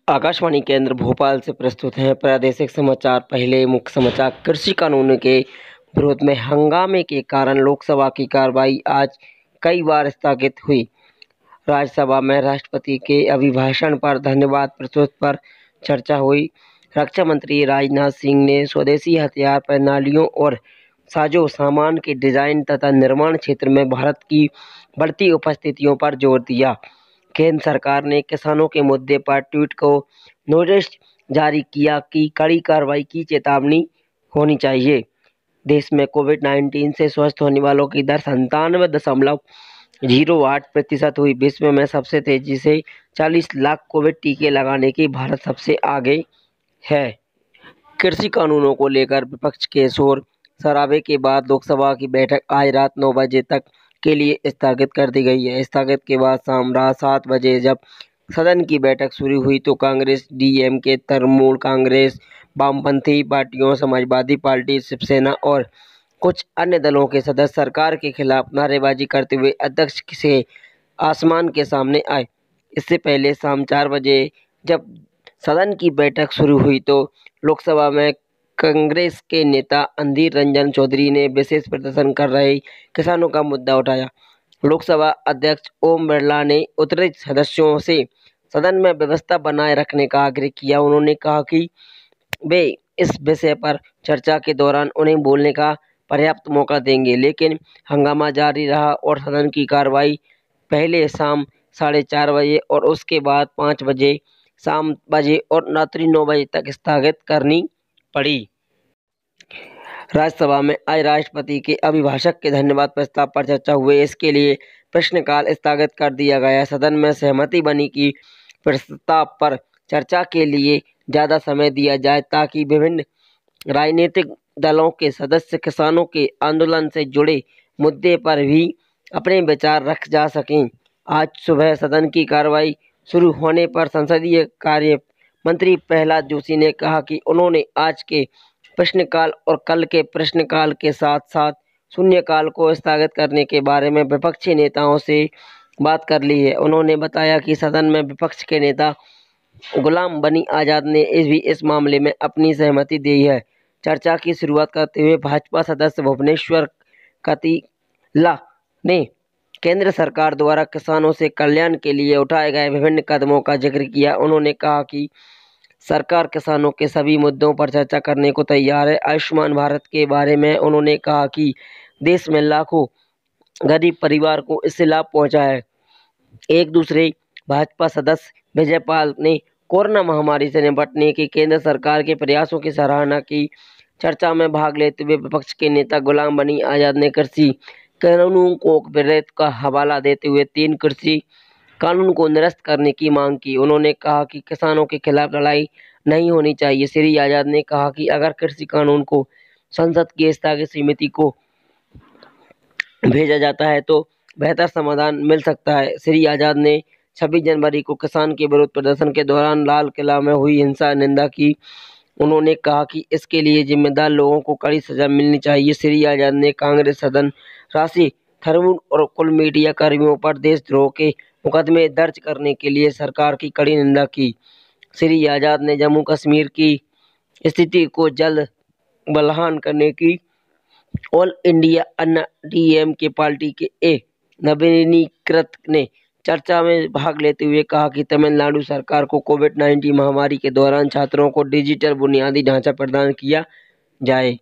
आकाशवाणी केंद्र भोपाल से प्रस्तुत हैं प्रादेशिक समाचार। पहले मुख्य समाचार। कृषि कानूनों के विरोध में हंगामे के कारण लोकसभा की कार्रवाई आज कई बार स्थगित हुई। राज्यसभा में राष्ट्रपति के अभिभाषण पर धन्यवाद प्रस्तुत पर चर्चा हुई। रक्षा मंत्री राजनाथ सिंह ने स्वदेशी हथियार प्रणालियों और साजो सामान के डिजाइन तथा निर्माण क्षेत्र में भारत की बढ़ती उपस्थितियों पर जोर दिया। केंद्र सरकार ने किसानों के मुद्दे पर ट्वीट को नोटिस जारी किया कि कड़ी कार्रवाई की चेतावनी होनी चाहिए। देश में कोविड-19 से स्वस्थ होने वालों की दर 97.08% हुई। विश्व में सबसे तेजी से 40 लाख कोविड टीके लगाने की भारत सबसे आगे है। कृषि कानूनों को लेकर विपक्ष के शोर शराबे के बाद लोकसभा की बैठक आज रात 9 बजे तक के लिए स्थगित कर दी गई है। स्थगित के बाद शाम 7 बजे जब सदन की बैठक शुरू हुई तो कांग्रेस, डीएमके, तृणमूल कांग्रेस, वामपंथी पार्टियों, समाजवादी पार्टी, शिवसेना और कुछ अन्य दलों के सदस्य सरकार के खिलाफ नारेबाजी करते हुए अध्यक्ष से आसमान के सामने आए। इससे पहले शाम 4 बजे जब सदन की बैठक शुरू हुई तो लोकसभा में कांग्रेस के नेता अधीर रंजन चौधरी ने विशेष प्रदर्शन कर रहे किसानों का मुद्दा उठाया। लोकसभा अध्यक्ष ओम बिरला ने उत्तरित सदस्यों से सदन में व्यवस्था बनाए रखने का आग्रह किया। उन्होंने कहा कि वे इस विषय पर चर्चा के दौरान उन्हें बोलने का पर्याप्त मौका देंगे, लेकिन हंगामा जारी रहा और सदन की कार्रवाई पहले शाम 4:30 बजे और उसके बाद 5 बजे शाम बजे और रात्रि 9 बजे तक स्थगित करनी पड़ी। राज्यसभा में आज राष्ट्रपति के अभिभाषण के धन्यवाद प्रस्ताव पर चर्चा हुई। इसके लिए प्रश्नकाल स्थगित कर दिया गया। सदन में सहमति बनी कि प्रस्ताव पर चर्चा के लिए ज़्यादा समय दिया जाए ताकि विभिन्न राजनीतिक दलों के सदस्य किसानों के आंदोलन से जुड़े मुद्दे पर भी अपने विचार रख जा सकें। आज सुबह सदन की कार्रवाई शुरू होने पर संसदीय कार्य मंत्री प्रहलाद जोशी ने कहा कि उन्होंने आज के प्रश्नकाल और कल के प्रश्नकाल के साथ साथ शून्यकाल को स्थगित करने के बारे में विपक्षी नेताओं से बात कर ली है। उन्होंने बताया कि सदन में विपक्ष के नेता गुलाम नबी आज़ाद ने इस मामले में अपनी सहमति दी है। चर्चा की शुरुआत करते हुए भाजपा सदस्य भुवनेश्वर कतीला ने केंद्र सरकार द्वारा किसानों से कल्याण के लिए उठाए गए विभिन्न कदमों का जिक्र किया। उन्होंने कहा कि सरकार किसानों के सभी मुद्दों पर चर्चा करने को तैयार है। आयुष्मान भारत के बारे में उन्होंने कहा कि देश में लाखों गरीब परिवार को इससे लाभ पहुंचा है। एक दूसरे भाजपा सदस्य विजयपाल ने कोरोना महामारी से निपटने के केंद्र सरकार के प्रयासों की सराहना की। चर्चा में भाग लेते हुए विपक्ष के नेता गुलाम नबी आज़ाद ने कृषि कानूनों को विरोध का हवाला देते हुए 3 कृषि कानून को निरस्त करने की मांग की। उन्होंने कहा कि किसानों के खिलाफ लड़ाई नहीं होनी चाहिए। श्री आज़ाद ने कहा कि अगर कृषि कानून को संसद की स्थगन समिति को भेजा जाता है तो बेहतर समाधान मिल सकता है। श्री आज़ाद ने 26 जनवरी को किसान के विरोध प्रदर्शन के दौरान लाल किला में हुई हिंसा निंदा की। उन्होंने कहा कि इसके लिए जिम्मेदार लोगों को कड़ी सजा मिलनी चाहिए। श्री आज़ाद ने कांग्रेस सदन राशि तृणमूल और कुल मीडिया कर्मियों पर देशद्रोह के मुकदमे दर्ज करने के लिए सरकार की कड़ी निंदा की। श्री आज़ाद ने जम्मू कश्मीर की स्थिति को जल्द बहाल करने की ऑल इंडिया अन्ना डीएमके पार्टी के नवीनीकृत ने चर्चा में भाग लेते हुए कहा कि तमिलनाडु सरकार को कोविड-19 महामारी के दौरान छात्रों को डिजिटल बुनियादी ढांचा प्रदान किया जाए।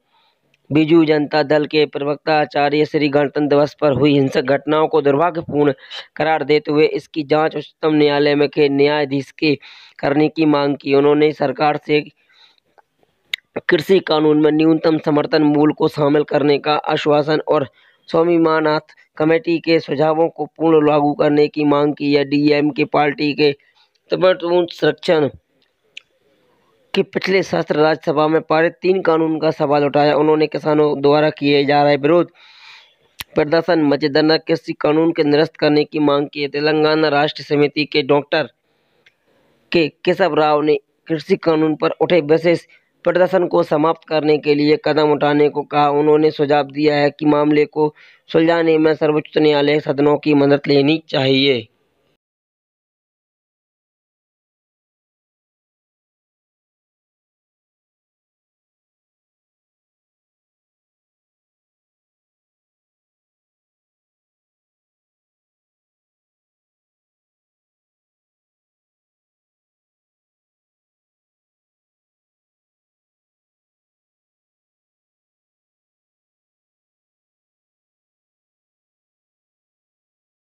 बीजू जनता दल के प्रवक्ता आचार्य श्री गणतंत्र दिवस पर हुई हिंसक घटनाओं को दुर्भाग्यपूर्ण करार देते हुए इसकी जांच उच्चतम न्यायालय में के न्यायाधीश के करने की मांग की। उन्होंने सरकार से कृषि कानून में न्यूनतम समर्थन मूल्य को शामिल करने का आश्वासन और स्वामीनाथन कमेटी के सुझावों को पूर्ण लागू करने की मांग की है। डीएमके पार्टी के तृणमूल संरक्षण कि पिछले सत्र राज्यसभा में पारित 3 कानून का सवाल उठाया। उन्होंने किसानों द्वारा किए जा रहे विरोध प्रदर्शन मजेदार कृषि कानून के निरस्त करने की मांग की। तेलंगाना राष्ट्र समिति के डॉक्टर के केशव राव ने कृषि कानून पर उठे विशेष प्रदर्शन को समाप्त करने के लिए कदम उठाने को कहा। उन्होंने सुझाव दिया है कि मामले को सुलझाने में सर्वोच्च न्यायालय सदनों की मदद लेनी चाहिए।